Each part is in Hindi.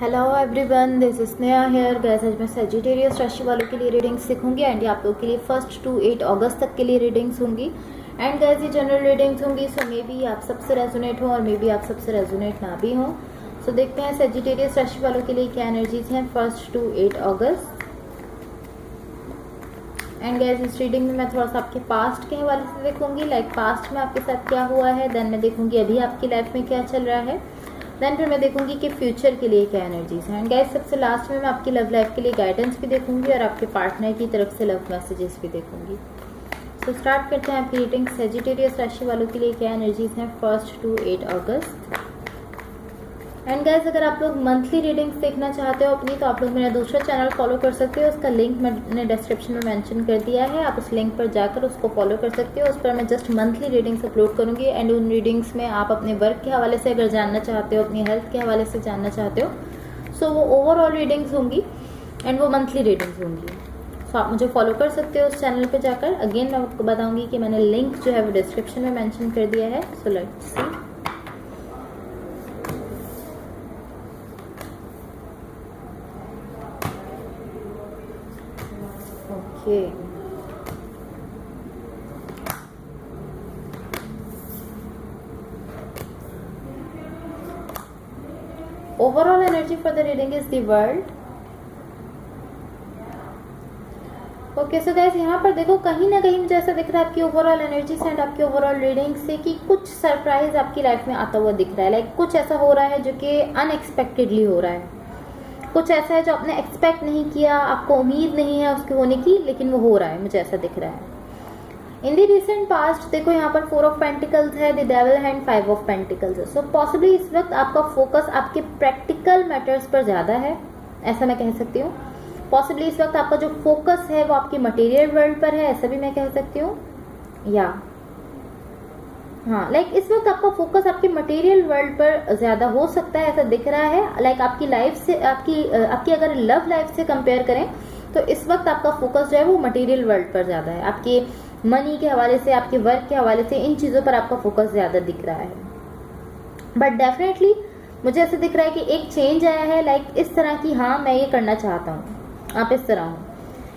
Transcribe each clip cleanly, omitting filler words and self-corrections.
Hello everyone, this is Sneha here. Guys आज मैं सेजिटेरियस राशि वालों के लिए रीडिंग्स सीखूंगी एंड ये आप लोगों के लिए 1 to 8 अगस्त तक के लिए रीडिंग्स होंगी। एंड गैस ये जनरल रीडिंग्स होंगी, सो मे बी आप सबसे रेजोनेट हो और मे बी आप सबसे रेजोनेट ना भी हो। सो देखते हैं सेजिटेरियस राशि वालों के लिए क्या एनर्जीज हैं 1 to 8 अगस्त। एंड गैस इस रीडिंग में मैं थोड़ा सा आपके पास्ट के हवाले से देखूंगी, लाइक पास्ट में आपके साथ क्या हुआ है, देन मैं देखूंगी अभी आपकी लाइफ में क्या चल रहा है, देन फिर मैं देखूंगी कि फ्यूचर के लिए क्या एनर्जीज हैं। एंड गाइस सबसे लास्ट में मैं आपकी लव लाइफ के लिए गाइडेंस भी देखूंगी और आपके पार्टनर की तरफ से लव मैसेजेस भी देखूंगी। सो स्टार्ट करते हैं आपकी रीडिंग। सेजिटेरियस राशि वालों के लिए क्या एनर्जीज हैं 1 to 8 अगस्त। एंड गाइस अगर आप लोग मंथली रीडिंग्स देखना चाहते हो अपनी, तो आप लोग मेरा दूसरा चैनल फॉलो कर सकते हो। उसका लिंक मैंने डिस्क्रिप्शन में मेंशन कर दिया है, आप उस लिंक पर जाकर उसको फॉलो कर सकते हो। उस पर मैं जस्ट मंथली रीडिंग्स अपलोड करूंगी एंड उन रीडिंग्स में आप अपने वर्क के हवाले से अगर जानना चाहते हो, अपनी हेल्थ के हवाले से जानना चाहते हो, सो वो ओवरऑल रीडिंग्स होंगी एंड वो मंथली रीडिंग्स होंगी। सो आप मुझे फॉलो कर सकते हो उस चैनल पर जाकर। अगेन मैं आपको बताऊंगी कि मैंने लिंक जो है वो डिस्क्रिप्शन में मेंशन कर दिया है। So let's see. Okay. Overall energy for the reading is the world. Okay so guys यहाँ पर देखो कहीं ना कहीं मुझे ऐसा दिख रहा है आपकी ओवरऑल एनर्जी से एंड आपकी ओवरऑल रीडिंग से कि कुछ सरप्राइज आपकी लाइफ में आता हुआ दिख रहा है। लाइक कुछ ऐसा हो रहा है जो कि अनएक्सपेक्टेडली हो रहा है, कुछ ऐसा है जो आपने एक्सपेक्ट नहीं किया, आपको उम्मीद नहीं है उसके होने की, लेकिन वो हो रहा है, मुझे ऐसा दिख रहा है। इन दी रिसेंट पास्ट देखो यहाँ पर 4 ऑफ पेंटिकल्स है, the devil hand 5 of pentacles है। सो पॉसिबली इस वक्त आपका फोकस आपके प्रैक्टिकल मैटर्स पर ज़्यादा है, ऐसा मैं कह सकती हूँ। पॉसिबली इस वक्त आपका जो फोकस है वो आपके मटेरियल वर्ल्ड पर है, ऐसा भी मैं कह सकती हूँ। या हाँ, लाइक इस वक्त आपका फोकस आपके मटेरियल वर्ल्ड पर ज्यादा हो सकता है, ऐसा दिख रहा है। लाइक आपकी लाइफ से आपकी अगर लव लाइफ से कंपेयर करें तो इस वक्त आपका फोकस जो है वो मटेरियल वर्ल्ड पर ज्यादा है। आपके मनी के हवाले से, आपके वर्क के हवाले से, इन चीजों पर आपका फोकस ज्यादा दिख रहा है। बट डेफिनेटली मुझे ऐसा दिख रहा है कि एक चेंज आया है, लाइक इस तरह की, हाँ मैं ये करना चाहता हूँ, आप इस तरह हो।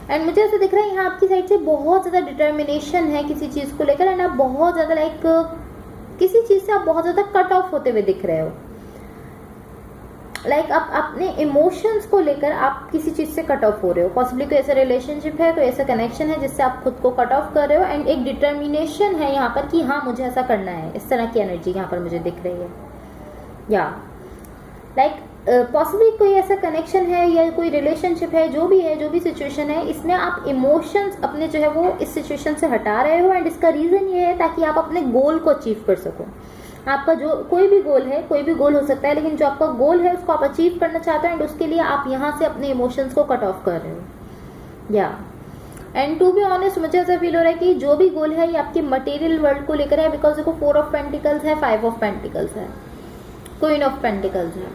एंड मुझे ऐसा दिख रहा है यहाँ आपकी साइड से बहुत ज़्यादा डिटर्मिनेशन है किसी चीज़ को लेकर, एंड आप बहुत ज़्यादा लाइक किसी चीज़ से आप बहुत ज़्यादा कट ऑफ होते हुए दिख रहे हो। लाइक आप अपने इमोशंस को लेकर आप किसी चीज़ से कट ऑफ हो रहे हो। पॉसिबली कोई ऐसा रिलेशनशिप है, कोई ऐसा कनेक्शन है जिससे आप खुद को कट ऑफ कर रहे हो, एंड एक डिटर्मिनेशन है यहाँ पर कि हाँ मुझे ऐसा करना है। इस तरह की एनर्जी यहाँ पर मुझे दिख रही है। या लाइक पॉसिबली कोई ऐसा कनेक्शन है या कोई रिलेशनशिप है, जो भी सिचुएशन है, इसमें आप इमोशंस अपने जो है वो इस सिचुएशन से हटा रहे हो। एंड इसका रीज़न ये है ताकि आप अपने गोल को अचीव कर सको। आपका जो कोई भी गोल है, कोई भी गोल हो सकता है, लेकिन जो आपका गोल है उसको आप अचीव करना चाहते हो एंड उसके लिए आप यहाँ से अपने इमोशंस को कट ऑफ कर रहे हो। या एंड टू बी ऑनेस्ट मुझे ऐसा फील हो रहा है कि जो भी गोल है ये आपके मटेरियल वर्ल्ड को लेकर है, बिकॉज देखो 4 ऑफ पेंटिकल्स है, 5 ऑफ पेंटिकल्स है, क्वीन ऑफ पेंटिकल्स है,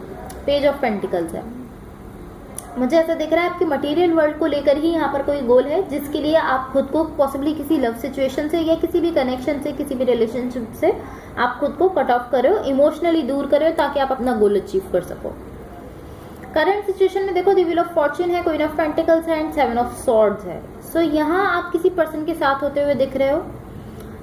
पेज ऑफ पेंटिकल्स है। मुझे ऐसा दिख रहा है आपके मटेरियल वर्ल्ड को लेकर ही यहाँ पर कोई गोल है जिसके लिए आप खुद को पॉसिबली किसी लव सिचुएशन से या किसी भी कनेक्शन से, किसी भी रिलेशनशिप से आप खुद को कट ऑफ कर रहे हो, इमोशनली दूर कर रहे हो, ताकि आप अपना गोल अचीव कर सको। करंट सिचुएशन में देखो द व्हील ऑफ फॉर्च्यून है, क्वीन ऑफ पेंटिकल्स है एंड 7 ऑफ स्वॉर्ड्स है। सो यहाँ आप किसी पर्सन के साथ होते हुए दिख रहे हो,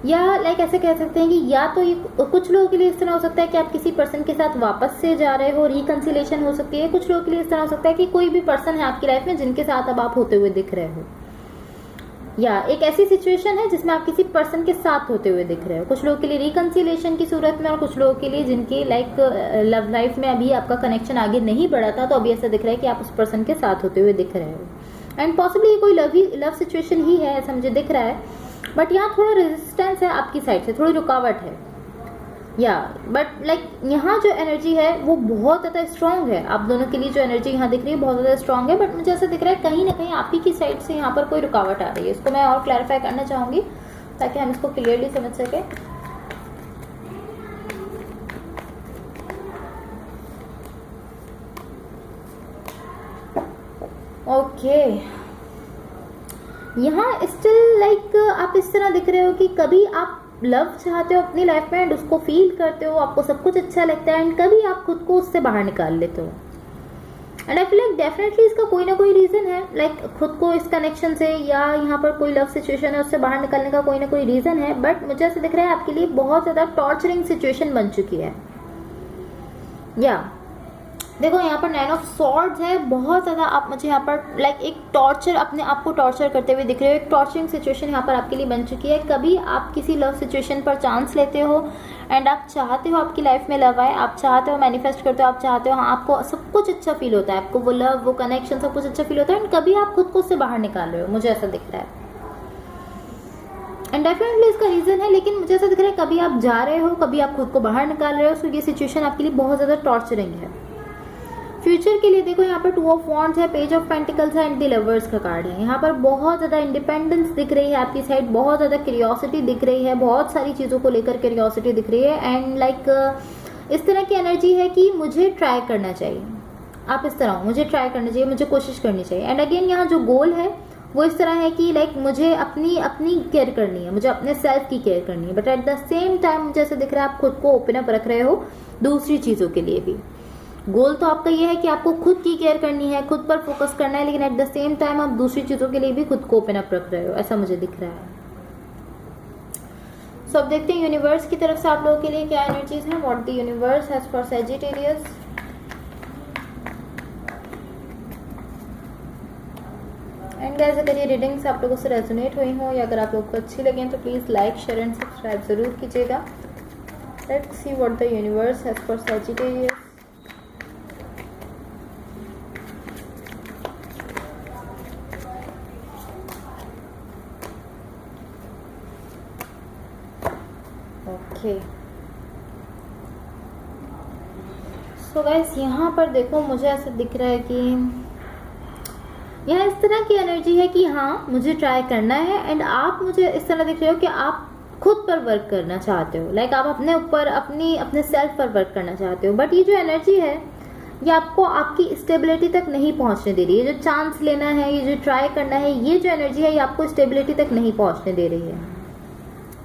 या लाइक ऐसे कह सकते हैं कि या तो ये कुछ लोगों के लिए इस तरह हो सकता है कि आप किसी पर्सन के साथ वापस से जा रहे हो, रिकंसिलेशन हो सकती है। कुछ लोगों के लिए इस तरह हो सकता है कि कोई भी पर्सन है आपकी लाइफ में जिनके साथ अब आप होते हुए दिख रहे हो, या एक ऐसी सिचुएशन है जिसमें आप किसी पर्सन के साथ होते हुए दिख रहे हो। कुछ लोगों के लिए रिकंसिलेशन की सूरत में, और कुछ लोगों के लिए जिनकी लाइक लव लाइफ में अभी आपका कनेक्शन आगे नहीं बढ़ा था, तो अभी ऐसा दिख रहा है कि आप उस पर्सन के साथ होते हुए दिख रहे हो। एंड पॉसिबली ये कोई लव सिचुएशन ही है, ऐसा मुझे दिख रहा है। बट यहाँ थोड़ा रेजिस्टेंस है आपकी साइड से, थोड़ी रुकावट है। या बट लाइक यहाँ जो एनर्जी है वो बहुत ज़्यादा स्ट्रांग है। आप दोनों के लिए जो एनर्जी यहाँ दिख रही है बहुत ज़्यादा स्ट्रांग है। बट मुझे ऐसा दिख रहा है कहीं ना कहीं आप ही की साइड से यहाँ पर कोई रुकावट आ रही है। इसको मैं और क्लैरिफाई करना चाहूँगी ताकि हम इसको क्लियरली समझ सकें। ओके, यहाँ स्टिल लाइक आप इस तरह दिख रहे हो कि कभी आप लव चाहते हो अपनी लाइफ में एंड उसको फील करते हो, आपको सब कुछ अच्छा लगता है, एंड कभी आप खुद को उससे बाहर निकाल लेते हो। And I feel like definitely इसका कोई ना कोई रीजन है, लाइक खुद को इस कनेक्शन से या यहाँ पर कोई लव सिचुएशन है उससे बाहर निकलने का कोई ना कोई रीजन है, बट मुझे ऐसा दिख रहा है आपके लिए बहुत ज्यादा टॉर्चरिंग सिचुएशन बन चुकी है। या देखो यहाँ पर 9 ऑफ सॉर्ड्स है, बहुत ज़्यादा आप मुझे यहाँ पर लाइक एक टॉर्चर, अपने आप को टॉर्चर करते हुए दिख रहे हो। एक टॉर्चरिंग सिचुएशन यहाँ पर आपके लिए बन चुकी है। कभी आप किसी लव सिचुएशन पर चांस लेते हो एंड आप चाहते हो आपकी लाइफ में लव आए, आप चाहते हो, मैनिफेस्ट करते हो, आप चाहते हो, हाँ आपको सब कुछ अच्छा फील होता है, आपको वो लव, वो कनेक्शन, सब कुछ अच्छा फील होता है, एंड कभी आप खुद को उससे बाहर निकाल रहे हो, मुझे ऐसा दिख रहा है। एंड डेफिनेटली इसका रीजन है, लेकिन मुझे ऐसा दिख रहा है कभी आप जा रहे हो, कभी आप खुद को बाहर निकाल रहे हो। सो ये सिचुएशन आपके लिए बहुत ज़्यादा टॉर्चरिंग है। फ्यूचर के लिए देखो यहाँ पर 2 ऑफ वॉन्ड्स है, पेज ऑफ पेंटिकल्स है एंड द लवर्स का कार्ड है। यहाँ पर बहुत ज़्यादा इंडिपेंडेंस दिख रही है आपकी साइड, बहुत ज़्यादा क्यूरियोसिटी दिख रही है, बहुत सारी चीज़ों को लेकर क्यूरियोसिटी दिख रही है, एंड लाइक इस तरह की एनर्जी है कि मुझे ट्राई करना चाहिए, आप इस तरह हो, मुझे ट्राई करना चाहिए, मुझे कोशिश करनी चाहिए। एंड अगेन यहाँ जो गोल है वो इस तरह है कि लाइक मुझे अपनी केयर करनी है, मुझे अपने सेल्फ की केयर करनी है, but at the same time मुझे ऐसा दिख रहा है आप खुद को ओपन अप रख रहे हो दूसरी चीज़ों के लिए भी। गोल तो आपका ये है कि आपको खुद की केयर करनी है, खुद पर फोकस करना है, लेकिन एट द सेम टाइम आप दूसरी चीज़ों के लिए भी खुद को ओपन अप रख रहे हो, ऐसा मुझे दिख रहा है। सो अब देखते हैं यूनिवर्स की तरफ से आप लोगों के लिए क्या एनर्जीज हैं। What the universe has for Sagittarius. And guys अगर ये रीडिंग्स आप लोगों से रेजोनेट हुई हो या अगर आप लोगों को अच्छी लगे तो please like, share and subscribe जरूर कीजिएगा। Let's see what the universe has for Sagittarius. Okay so guys यहाँ पर देखो मुझे ऐसा दिख रहा है कि यह इस तरह की एनर्जी है कि हाँ मुझे ट्राई करना है, एंड आप मुझे इस तरह दिख रहे हो कि आप खुद पर वर्क करना चाहते हो, लाइक आप अपने ऊपर अपने सेल्फ पर वर्क करना चाहते हो। बट ये जो एनर्जी है ये आपको आपकी स्टेबिलिटी तक नहीं पहुंचने दे रही है। जो चांस लेना है, ये जो ट्राई करना है, ये जो एनर्जी है ये आपको स्टेबिलिटी तक नहीं पहुंचने दे रही है।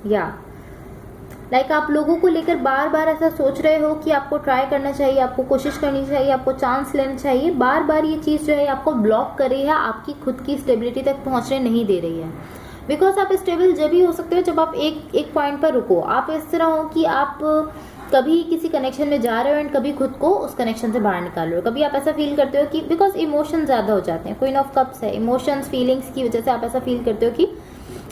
या लाइक आप लोगों को लेकर बार बार ऐसा सोच रहे हो कि आपको ट्राई करना चाहिए, आपको कोशिश करनी चाहिए, आपको चांस लेना चाहिए, बार बार ये चीज़ जो है आपको ब्लॉक कर रही है, आपकी खुद की स्टेबिलिटी तक पहुंचने नहीं दे रही है। बिकॉज आप स्टेबल जब ही हो सकते हो जब आप एक पॉइंट पर रुको। आप इस तरह हो कि आप कभी किसी कनेक्शन में जा रहे हो एंड कभी खुद को उस कनेक्शन से बाहर निकाल रहे हो। कभी आप ऐसा फील करते हो कि बिकॉज इमोशन ज़्यादा हो जाते हैं, क्वीन ऑफ कप्स है, इमोशंस फीलिंग्स की वजह से आप ऐसा फील करते हो कि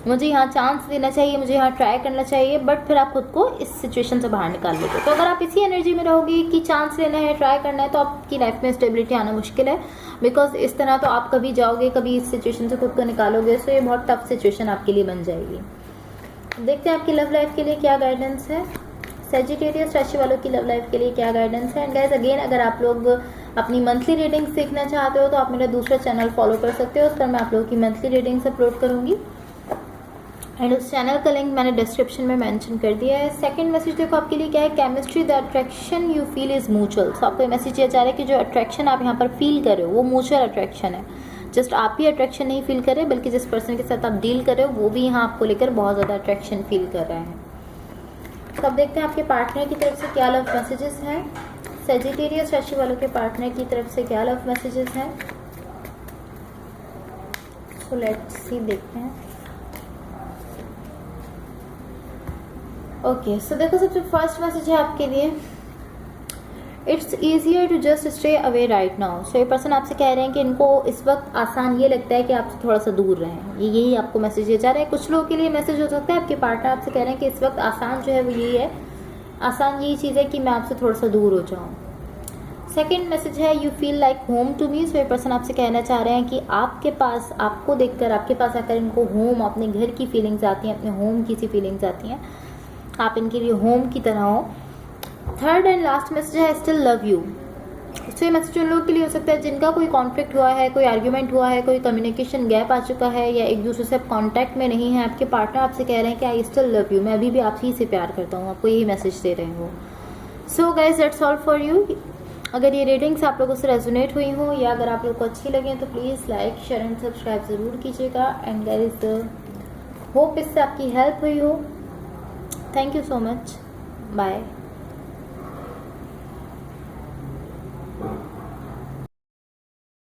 मुझे यहाँ चांस देना चाहिए, मुझे यहाँ ट्राई करना चाहिए, बट फिर आप खुद को इस सिचुएशन से बाहर निकाल लेते हो। तो अगर आप इसी एनर्जी में रहोगे कि चांस लेना है, ट्राई करना है, तो आपकी लाइफ में स्टेबिलिटी आना मुश्किल है। बिकॉज इस तरह तो आप कभी जाओगे, कभी इस सिचुएशन से खुद को निकालोगे, सो ये बहुत टफ सिचुएशन आपके लिए बन जाएगी। देखते हैं आपकी लव लाइफ के लिए क्या गाइडेंस है। सैजिटेरियस राशि वालों की लव लाइफ के लिए क्या गाइडेंस है। एंड गाइस अगेन अगर आप लोग अपनी मंथली रीडिंग्स देखना चाहते हो तो आप मेरा दूसरा चैनल फॉलो कर सकते हो, उस पर मैं आप लोगों की मंथली रीडिंग्स अपलोड करूँगी, एंड उस चैनल का लिंक मैंने डिस्क्रिप्शन में मेंशन कर दिया है। सेकंड मैसेज देखो आपके लिए क्या है। Chemistry the attraction you feel is mutual. So आपको मैसेज ये जा रहा है कि जो अट्रैक्शन आप यहाँ पर फील कर रहे हो वो म्यूचुअल अट्रैक्शन है। जस्ट आप ही अट्रैक्शन नहीं फील कर रहे, बल्कि जिस पर्सन के साथ आप डील कर रहे हो वो भी यहाँ आपको लेकर बहुत ज़्यादा अट्रैक्शन फील कर रहे हैं। तो अब देखते हैं आपके पार्टनर की तरफ से क्या लव मैसेजेस हैं। सैजिटेरियस राशि वालों के पार्टनर की तरफ से क्या लव मैसेजेस हैं। सो लेट्स सी, देखते हैं। ओके सो देखो सबसे फर्स्ट मैसेज है आपके लिए, it's easier to just stay away right now. So ये पर्सन आपसे कह रहे हैं कि इनको इस वक्त आसान ये लगता है कि आपसे थोड़ा सा दूर रहें। यही आपको मैसेज दिया जा रहा है। कुछ लोगों के लिए मैसेज हो सकता है आपके पार्टनर आपसे कह रहे हैं कि इस वक्त आसान जो है वो यही है, आसान यही चीज़ है कि मैं आपसे थोड़ा सा दूर हो जाऊँ। सेकेंड मैसेज है you feel like home to me. So ये पर्सन आपसे कहना चाह रहे हैं कि आपके पास, आपको देखकर, आपके पास आकर इनको होम, अपने घर की फीलिंग्स आती हैं, अपने होम की सी फीलिंग्स आती हैं, आप इनके लिए होम की तरह हो। थर्ड एंड लास्ट मैसेज है स्टिल लव यू। तो ये मैसेज उन लोगों के लिए हो सकता है जिनका कोई कॉन्फ्लिक्ट हुआ है, कोई आर्ग्यूमेंट हुआ है, कोई कम्युनिकेशन गैप आ चुका है, या एक दूसरे से आप कॉन्टैक्ट में नहीं है। आपके पार्टनर आपसे कह रहे हैं कि आई स्टिल लव यू, मैं अभी भी आप ही से प्यार करता हूँ, आपको यही मैसेज दे रहे हो। So guys that's all for you. अगर ये रीडिंग्स आप लोगों से रेजोनेट हुई हो या अगर आप लोगों को अच्छी लगे तो please like, share and subscribe ज़रूर कीजिएगा। एंड गाइज होप इससे आपकी हेल्प हुई हो। Thank you so much. Bye.